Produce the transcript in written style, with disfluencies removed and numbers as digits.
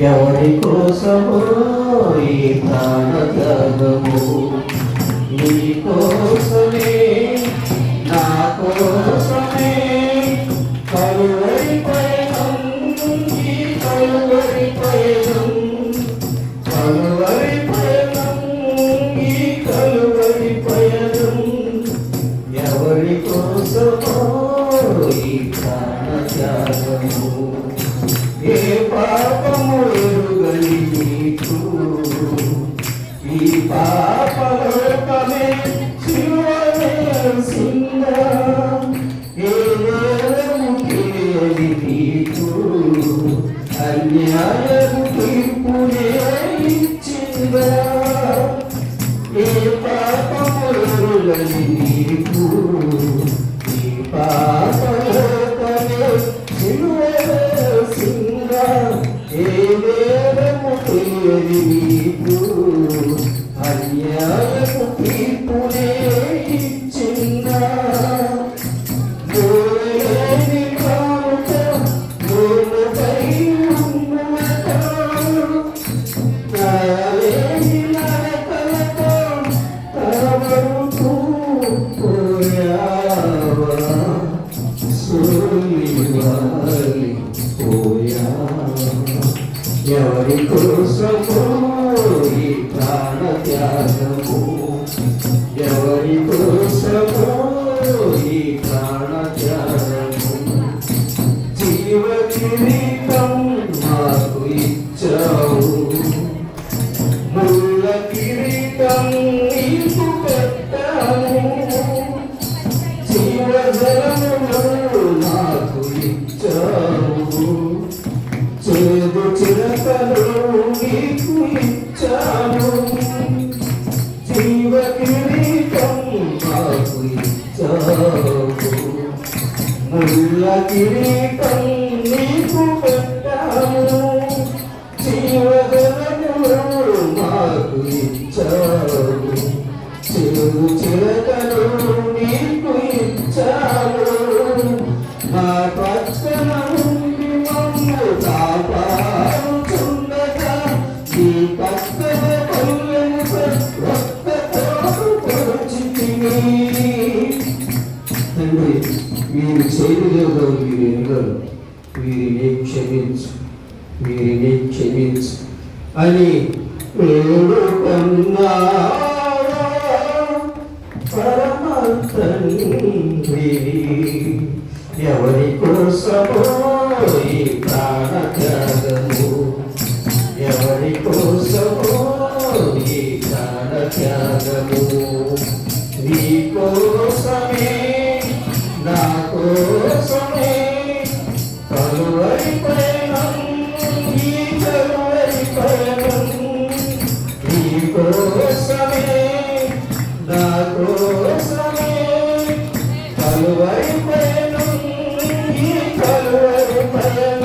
ఎవరి కోసమో ఈ ప్రాణత్యాగము నీ కోసమే నా కోసమే కలువరి పయనం ఈ కలువరి పయనం కలువరి పయనం ఈ కలువరి పయనం ఎవరి కోసమో ఈ ప్రాణత్యాగము ఏ పాపము ఎరుగని నీకు ఈ పాపలోకమే శిలువవేసిందా ఏ నేరము తెలియని నీకు అన్యాయము తీర్పునే ఇచ్చిందా ఏ పాపము ఎరుగని నీకు ఈ పాపలోకమే శిలువవేసిందా ఏ నేరము తెలియని నీకు అన్యాయము తీర్పునే ఇచ్చిందా గోలేని కానుక గోలపై ఉన్నత నాలేని నరకలతో తరబడుతూ పోయావా సూర్యువాలి ఎవరి కోసమో ఈ ప్రాణత్యాగము ఎవరి కోసమో ఈ ప్రాణత్యాగము జీవ కిరీటం నాకు ఇచ్చావు ముళ్ళ కిరీటం నీకు పెట్టాను జీవజలమును నాకు ఇచ్చావు చేదు చిరకలు నీకు ఇచ్చాను జీవ కిరీటం నాకు ఇచ్చావు ముళ్ళ కిరీటం నీకు పెట్టాను జీవజలములు నాకు ఇచ్చావు చేదు చిరకలు నీకు ఇచ్చాను నా పక్కన కాపాడుచుండగా నీ పక్కన తండ్రి వీరి చేయలేదో వీరి ఎనగరు వీరిని క్షమించు వీరిని క్షమించు అని వేడుకన్నా పరమ తండ్రి ఎవరి కోసమో ఈ ప్రాణత్యాగము ఎవరి కోసమో ఈ ప్రాణత్యాగము నీ కోసమే నా కోసమే కలువరి పయనం ఈ కలువరి పయనం నీ కోసమే నా కోసమే కలువరి పయనం ఈ కలువరి పయనం